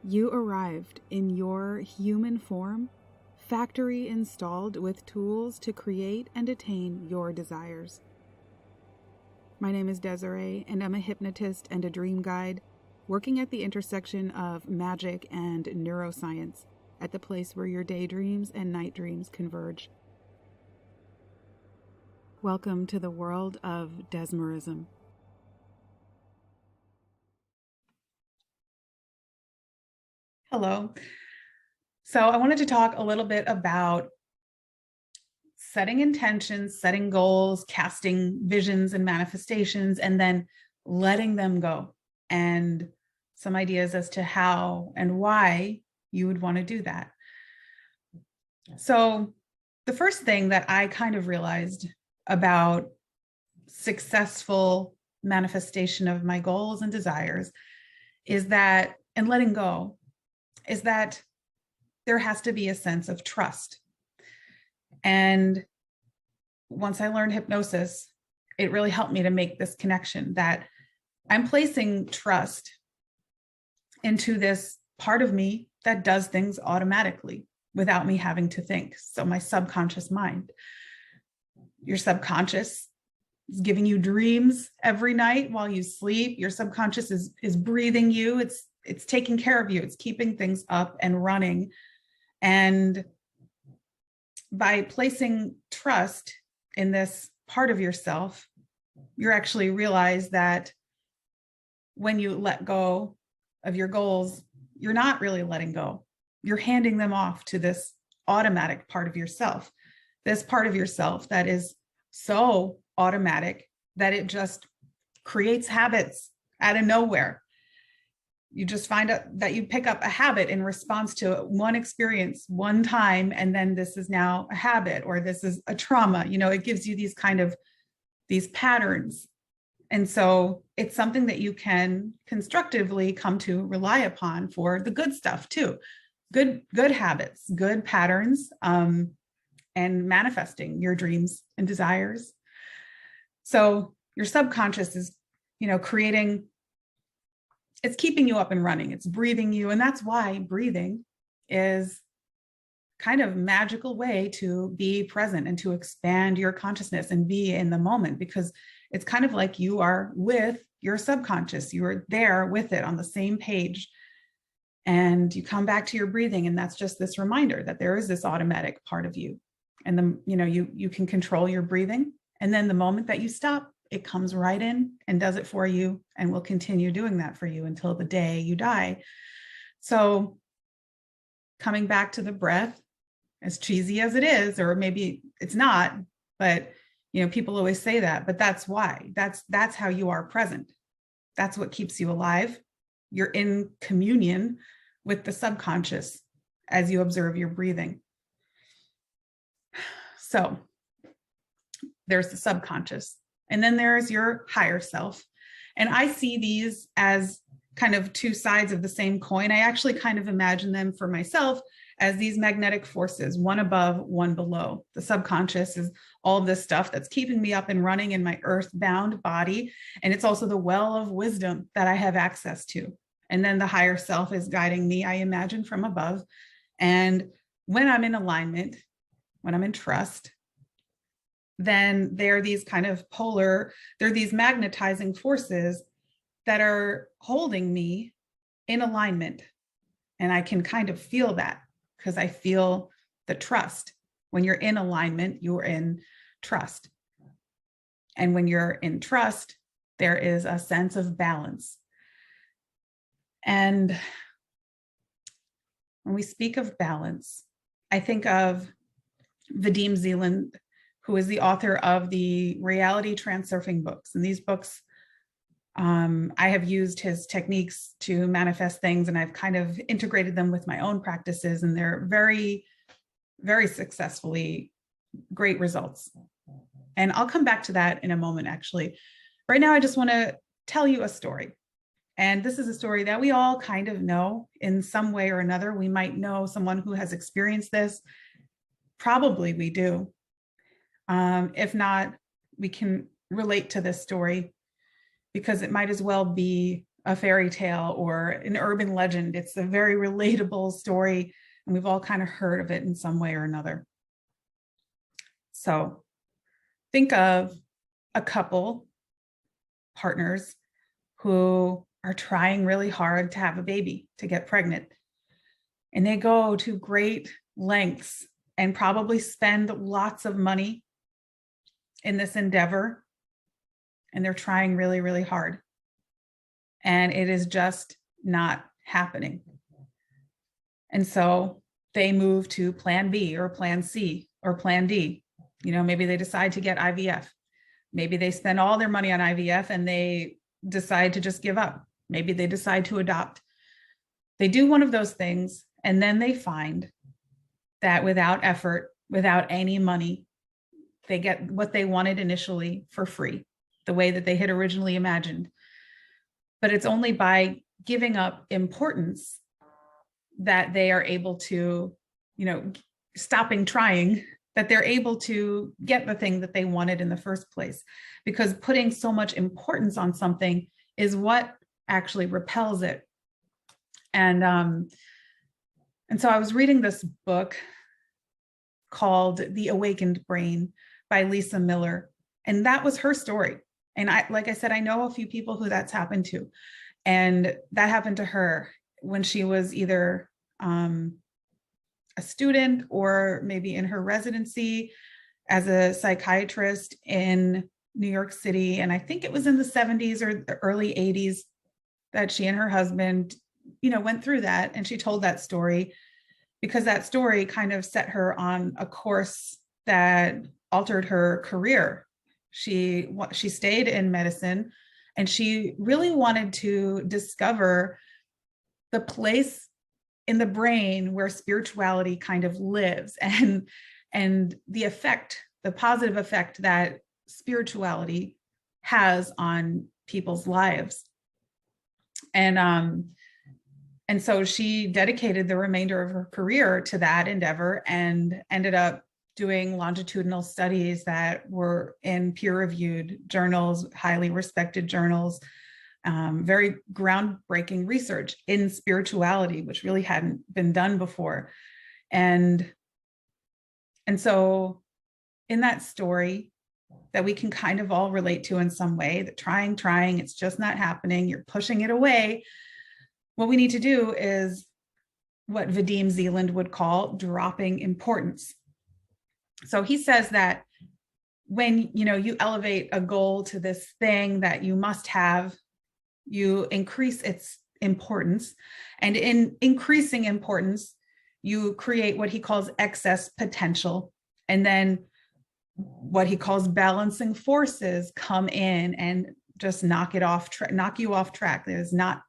You arrived in your human form, factory installed with tools to create and attain your desires. My name is Desiree, and I'm a hypnotist and a dream guide, working at the intersection of magic and neuroscience, at the place where your daydreams and night dreams converge. Welcome to the world of Desmerism. Hello. So I wanted to talk a little bit about setting intentions, setting goals, casting visions and manifestations, and then letting them go, and some ideas as to how and why you would want to do that. So the first thing that I kind of realized about successful manifestation of my goals and desires is that, and letting go, is that there has to be a sense of trust. And once I learned hypnosis, it really helped me to make this connection that I'm placing trust into this part of me that does things automatically without me having to think. So my subconscious mind, your subconscious is giving you dreams every night while you sleep. Your subconscious is breathing you. It's taking care of you. It's keeping things up and running. And by placing trust in this part of yourself, you actually realize that when you let go of your goals, you're not really letting go. You're handing them off to this automatic part of yourself, this part of yourself that is so automatic that it just creates habits out of nowhere. You just find out that you pick up a habit in response to one experience one time, and then this is now a habit, or this is a trauma. It gives you these patterns. And so it's something that you can constructively come to rely upon for the good stuff too. Good habits, good patterns, and manifesting your dreams and desires. So your subconscious is, creating, it's keeping you up and running. It's breathing you. And that's why breathing is kind of a magical way to be present and to expand your consciousness and be in the moment, because it's kind of like you are with your subconscious. You are there with it on the same page. And you come back to your breathing, and that's just this reminder that there is this automatic part of you. And you can control your breathing. And then the moment that you stop, it comes right in and does it for you, and will continue doing that for you until the day you die. So coming back to the breath, as cheesy as it is, or maybe it's not, but people always say that, but that's why. That's how you are present. That's what keeps you alive. You're in communion with the subconscious as you observe your breathing. So there's the subconscious. And then there's your higher self. And I see these as kind of two sides of the same coin. I actually kind of imagine them for myself as these magnetic forces, one above, one below. The subconscious is all of this stuff that's keeping me up and running in my earth-bound body. And it's also the well of wisdom that I have access to. And then the higher self is guiding me, I imagine, from above. And when I'm in alignment, when I'm in trust, then they're these kind of they're these magnetizing forces that are holding me in alignment. And I can kind of feel that because I feel the trust. When you're in alignment, you're in trust. And when you're in trust, there is a sense of balance. And when we speak of balance, I think of Vadim Zeland, who is the author of the reality transurfing books. And these books, I have used his techniques to manifest things, and I've kind of integrated them with my own practices, and they're very, very successfully great results. And I'll come back to that in a moment, actually. Right now, I just want to tell you a story. And this is a story that we all kind of know in some way or another. We might know someone who has experienced this. Probably we do. If not, we can relate to this story because it might as well be a fairy tale or an urban legend. It's a very relatable story, and we've all kind of heard of it in some way or another. So think of a couple, partners, who are trying really hard to have a baby, to get pregnant. And they go to great lengths and probably spend lots of money in this endeavor. And they're trying really, really hard. And it is just not happening. And so they move to plan B or plan C or plan D. Maybe they decide to get IVF. Maybe they spend all their money on IVF and they decide to just give up. Maybe they decide to adopt. They do one of those things, and then they find that without effort, without any money, they get what they wanted initially for free, the way that they had originally imagined. But it's only by giving up importance that they are able to, stopping trying, that they're able to get the thing that they wanted in the first place. Because putting so much importance on something is what actually repels it. And so I was reading this book called The Awakened Brain by Lisa Miller. And that was her story. And like I said, I know a few people who that's happened to. And that happened to her when she was either a student or maybe in her residency as a psychiatrist in New York City. And I think it was in the 70s or the early 80s that she and her husband, went through that. And she told that story because that story kind of set her on a course that altered her career. She stayed in medicine, and she really wanted to discover the place in the brain where spirituality kind of lives, and the positive effect that spirituality has on people's lives. And so she dedicated the remainder of her career to that endeavor and ended up doing longitudinal studies that were in peer-reviewed journals, highly respected journals, very groundbreaking research in spirituality, which really hadn't been done before. And so in that story that we can kind of all relate to in some way, that trying, it's just not happening, you're pushing it away. What we need to do is what Vadim Zeland would call dropping importance. So he says that when you elevate a goal to this thing that you must have, you increase its importance. And in increasing importance, you create what he calls excess potential. And then what he calls balancing forces come in and just knock you off track. That is not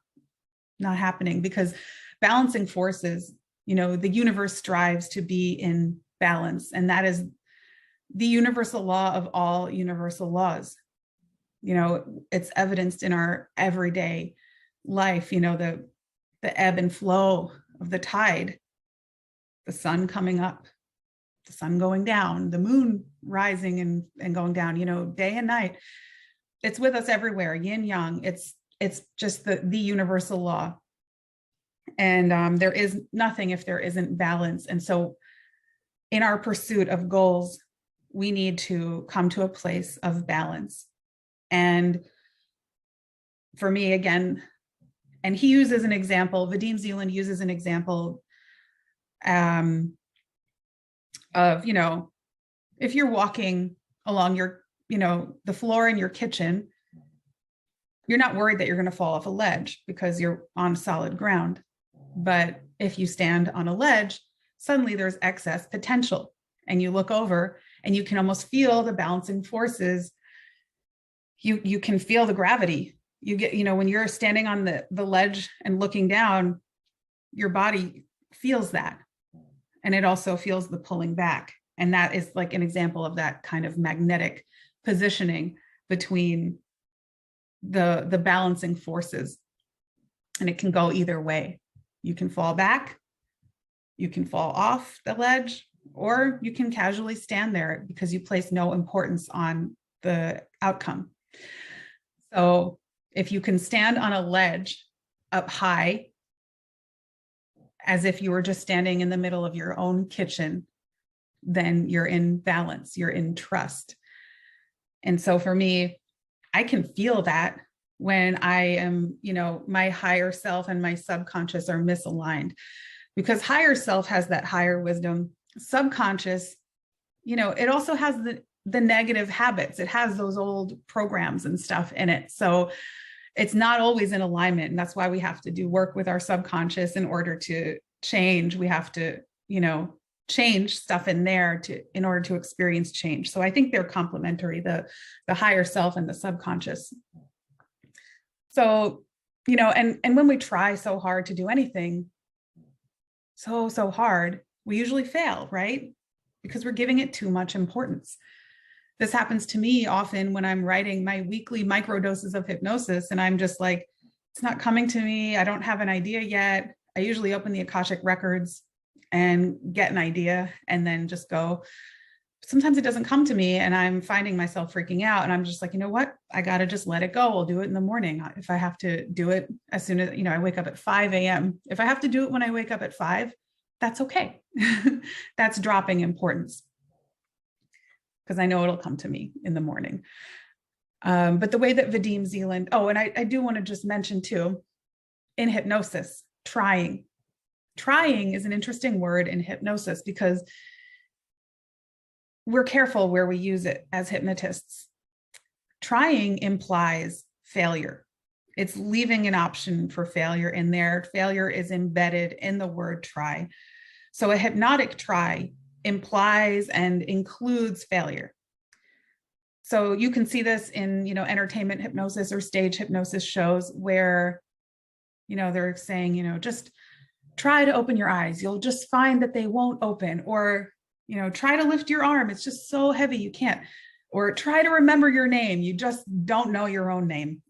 happening, because balancing forces, the universe strives to be in balance. And that is the universal law of all universal laws. It's evidenced in our everyday life, the ebb and flow of the tide, the sun coming up, the sun going down, the moon rising and going down, day and night. It's with us everywhere, yin yang. It's just the universal law. And there is nothing if there isn't balance. And so in our pursuit of goals, we need to come to a place of balance. And for me, again, and he uses an example, Vadim Zeland uses an example of, if you're walking along your, the floor in your kitchen, you're not worried that you're going to fall off a ledge because you're on solid ground. But if you stand on a ledge, suddenly there's excess potential, and you look over and you can almost feel the balancing forces. You can feel the gravity. You get, when you're standing on the ledge and looking down, your body feels that. And it also feels the pulling back. And that is like an example of that kind of magnetic positioning between the balancing forces. And it can go either way. You can fall back, you can fall off the ledge, or you can casually stand there because you place no importance on the outcome. So If you can stand on a ledge up high, as if you were just standing in the middle of your own kitchen, then you're in balance, you're in trust. And so for me, I can feel that when I am, my higher self and my subconscious are misaligned, because higher self has that higher wisdom. Subconscious, it also has the negative habits. It has those old programs and stuff in it. So it's not always in alignment. And that's why we have to do work with our subconscious in order to change. We have to, change stuff in there in order to experience change. So I think they're complementary, the higher self and the subconscious. So, and when we try so hard to do anything, so hard, we usually fail, right? Because we're giving it too much importance. This happens to me often when I'm writing my weekly microdoses of hypnosis, and I'm just like, it's not coming to me. I don't have an idea yet. I usually open the Akashic records and get an idea and then just go. Sometimes it doesn't come to me and I'm finding myself freaking out, and I'm just like, you know what? I got to just let it go. I'll do it in the morning. If I have to do it as soon as, I wake up at 5 a.m. If I have to do it when I wake up at 5, that's okay. That's dropping importance, because I know it'll come to me in the morning. But the way that Vadim Zeland, and I do want to just mention too, in hypnosis, trying is an interesting word in hypnosis, because we're careful where we use it as hypnotists. Trying implies failure. It's leaving an option for failure in there. Failure is embedded in the word try. So a hypnotic try implies and includes failure. So you can see this in, entertainment hypnosis or stage hypnosis shows where, they're saying, just try to open your eyes. You'll just find that they won't open. Or, try to lift your arm. It's just so heavy you can't. Or try to remember your name. You just don't know your own name.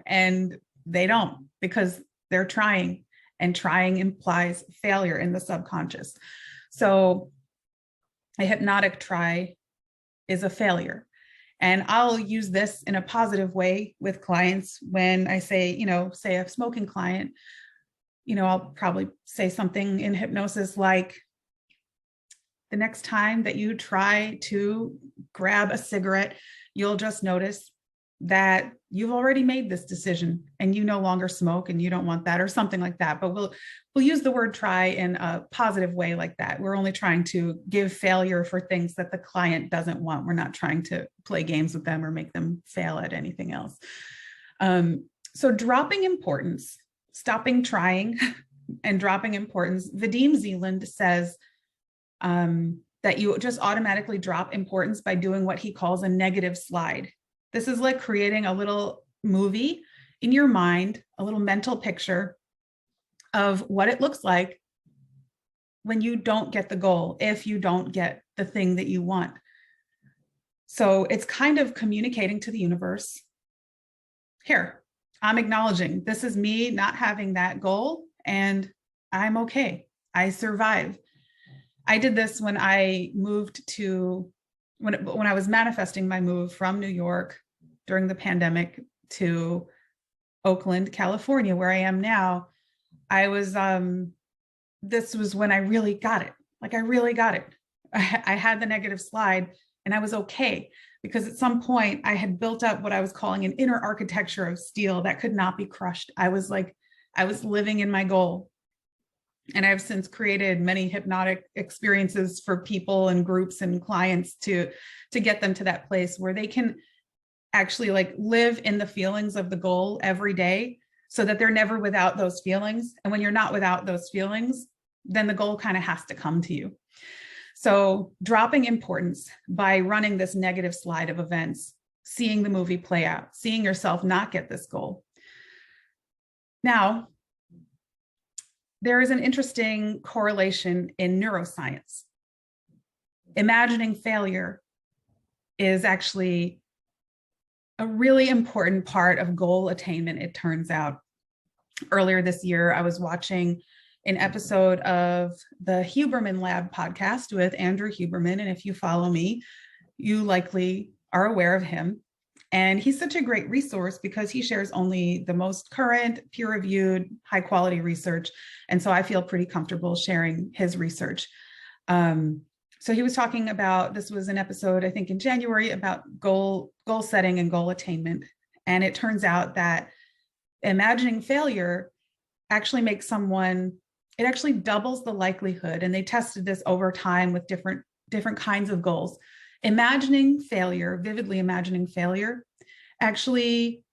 And they don't, because they're trying, and trying implies failure in the subconscious. So a hypnotic try is a failure. And I'll use this in a positive way with clients when I say, say a smoking client, I'll probably say something in hypnosis like, the next time that you try to grab a cigarette, you'll just notice that you've already made this decision and you no longer smoke and you don't want that, or something like that. But we'll use the word try in a positive way like that. We're only trying to give failure for things that the client doesn't want. We're not trying to play games with them or make them fail at anything else. So dropping importance, stopping trying and dropping importance. Vadim Zeland says that you just automatically drop importance by doing what he calls a negative slide. This is like creating a little movie in your mind, a little mental picture of what it looks like when you don't get the goal, if you don't get the thing that you want. So it's kind of communicating to the universe, here, I'm acknowledging this is me not having that goal, and I'm okay. I survive. I did this when I moved to, when I was manifesting my move from New York during the pandemic to Oakland, California, where I am now. I was, this was when I really got it. Like I really got it. I had the negative slide and I was okay, because at some point I had built up what I was calling an inner architecture of steel that could not be crushed. I was living in my goal. And I've since created many hypnotic experiences for people and groups and clients to get them to that place where they can actually like live in the feelings of the goal every day, so that they're never without those feelings. And when you're not without those feelings, then the goal kind of has to come to you. So dropping importance by running this negative slide of events, seeing the movie play out, seeing yourself not get this goal. Now, there is an interesting correlation in neuroscience. Imagining failure is actually a really important part of goal attainment, it turns out. Earlier this year, I was watching an episode of the Hubermanlab podcast with Andrew Huberman. And if you follow me, you likely are aware of him. And he's such a great resource because he shares only the most current, peer-reviewed, high-quality research. And so I feel pretty comfortable sharing his research. So he was talking about, this was an episode, I think in January, about goal setting and goal attainment. And it turns out that imagining failure actually makes someone, it actually doubles the likelihood. And they tested this over time with different kinds of goals. Imagining failure, vividly imagining failure, actually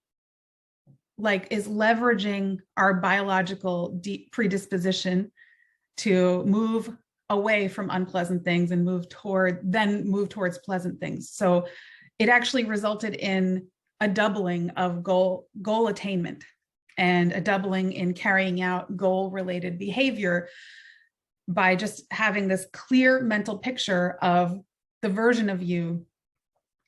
is leveraging our biological predisposition to move away from unpleasant things and move towards pleasant things. So it actually resulted in a doubling of goal attainment and a doubling in carrying out goal-related behavior by just having this clear mental picture of the version of you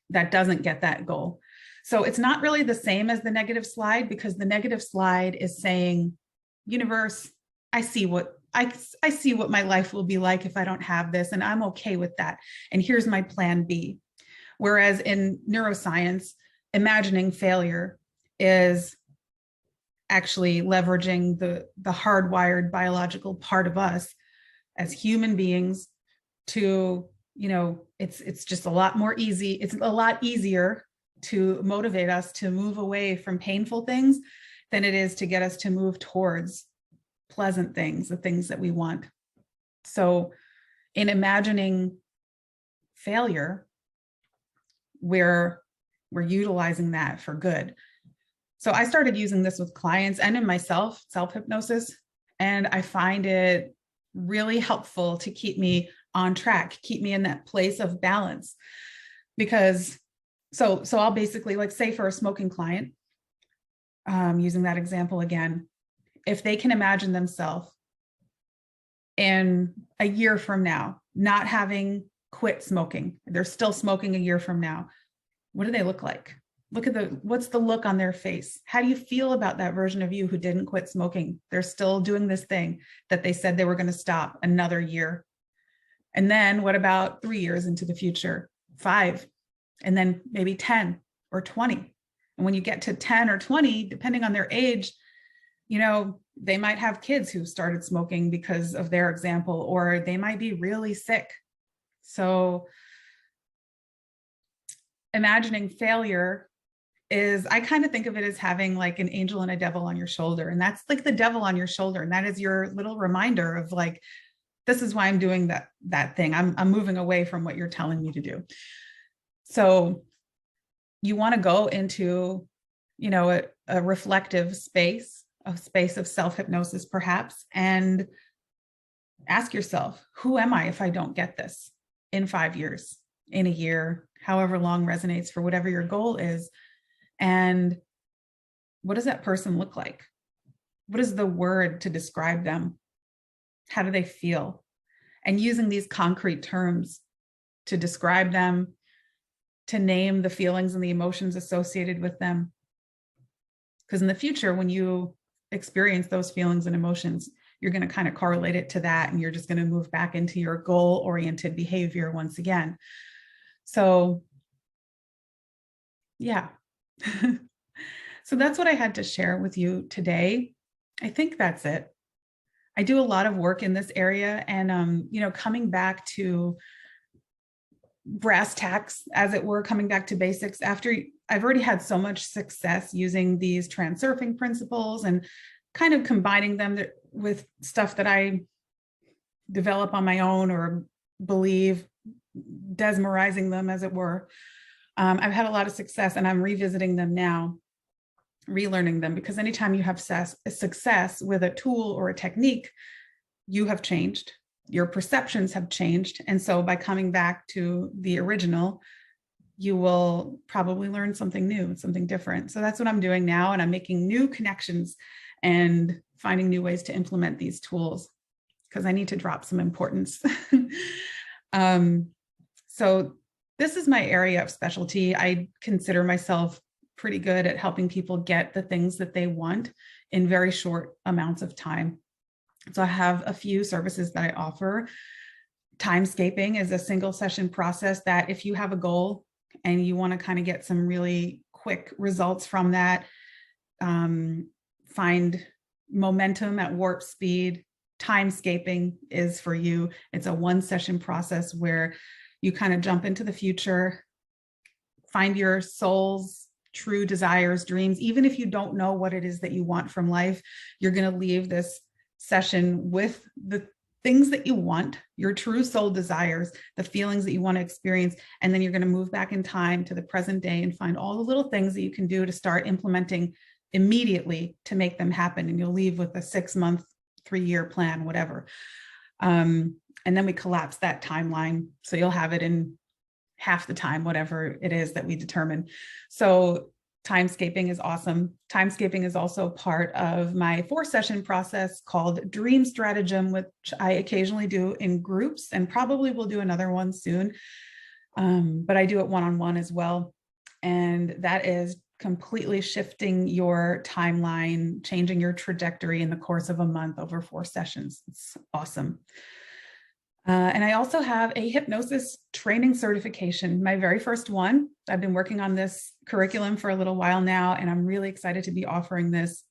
that doesn't get that goal. So it's not really the same as the negative slide, because the negative slide is saying, universe, I see what my life will be like if I don't have this, and I'm okay with that. And here's my plan B. Whereas in neuroscience, imagining failure is actually leveraging the hardwired biological part of us as human beings to, it's just a lot more easy. It's a lot easier to motivate us to move away from painful things than it is to get us to move towards pleasant things, the things that we want. So in imagining failure, we're utilizing that for good. So I started using this with clients and in myself, self-hypnosis, and I find it really helpful to keep me on track, keep me in that place of balance. Because so I'll basically, say for a smoking client, using that example again, if they can imagine themselves in a year from now, not having quit smoking, they're still smoking a year from now, what do they look like? What's the look on their face? How do you feel about that version of you who didn't quit smoking? They're still doing this thing that they said they were going to stop another year. And then what about 3 years into the future, 5, and then maybe 10 or 20? And when you get to 10 or 20, depending on their age, they might have kids who started smoking because of their example, or they might be really sick. So imagining failure I kind of think of it as having an angel and a devil on your shoulder. And that's the devil on your shoulder. And that is your little reminder of this is why I'm doing that thing. I'm moving away from what you're telling me to do. So you want to go into, a reflective space, a space of self-hypnosis perhaps, and ask yourself, who am I if I don't get this in 5 years, in a year, however long resonates for whatever your goal is? And what does that person look like? What is the word to describe them? How do they feel? And using these concrete terms to describe them, to name the feelings and the emotions associated with them. Because in the future, when you experience those feelings and emotions, you're going to kind of correlate it to that, and you're just going to move back into your goal-oriented behavior once again. So, yeah. So that's what I had to share with you today. I think that's it. I do a lot of work in this area, and coming back to brass tacks, as it were, coming back to basics after I've already had so much success using these transurfing principles and kind of combining them with stuff that I develop on my own or believe, desmerizing them, as it were. I've had a lot of success, and I'm revisiting them now, relearning them, because anytime you have success with a tool or a technique, you have changed, your perceptions have changed. And so by coming back to the original, you will probably learn something new, something different. So that's what I'm doing now. And I'm making new connections and finding new ways to implement these tools, because I need to drop some importance. So this is my area of specialty. I consider myself pretty good at helping people get the things that they want in very short amounts of time. So I have a few services that I offer. Timescaping is a single session process that if you have a goal and you want to kind of get some really quick quick results from that. Find momentum at warp speed. Timescaping is for you. It's a 1-session process where you kind of jump into the future, find your soul's true desires, dreams. Even if you don't know what it is that you want from life, you're going to leave this session with the things that you want, your true soul desires, the feelings that you want to experience. And then you're going to move back in time to the present day and find all the little things that you can do to start implementing immediately to make them happen. And you'll leave with a 6-month, 3-year plan, whatever. And then we collapse that timeline. So you'll have it in half the time, whatever it is that we determine. So timescaping is awesome. Timescaping is also part of my 4-session process called Dream Stratagem, which I occasionally do in groups and probably will do another one soon. But I do it one-on-one as well. And that is completely shifting your timeline, changing your trajectory in the course of a month over 4 sessions. It's awesome. And I also have a hypnosis training certification, my very first one. I've been working on this curriculum for a little while now, and I'm really excited to be offering this.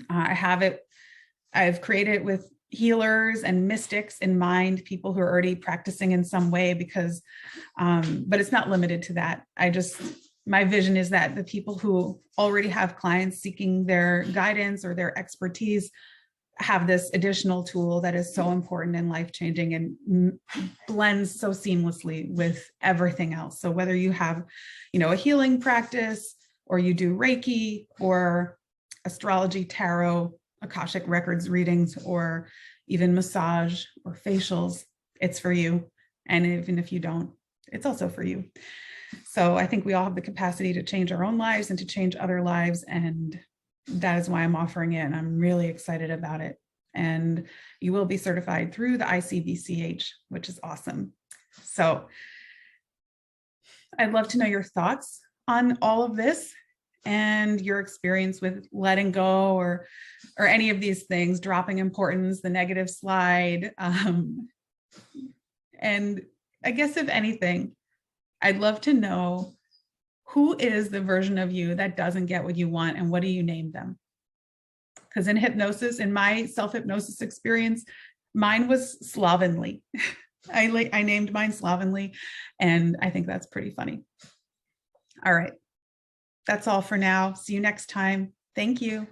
I've created it with healers and mystics in mind, people who are already practicing in some way, because, but it's not limited to that. My vision is that the people who already have clients seeking their guidance or their expertise have this additional tool that is so important and life-changing and blends so seamlessly with everything else. So whether you have, a healing practice, or you do Reiki or astrology, tarot, Akashic records readings, or even massage or facials, it's for you. And even if you don't, it's also for you. So I think we all have the capacity to change our own lives and to change other lives. And that is why I'm offering it. And I'm really excited about it. And you will be certified through the ICBCH, which is awesome. So I'd love to know your thoughts on all of this and your experience with letting go or any of these things, dropping importance, the negative slide. And I guess if anything, I'd love to know, who is the version of you that doesn't get what you want, and what do you name them? Because in hypnosis, in my self-hypnosis experience, mine was slovenly. I named mine slovenly, and I think that's pretty funny. All right. That's all for now. See you next time. Thank you.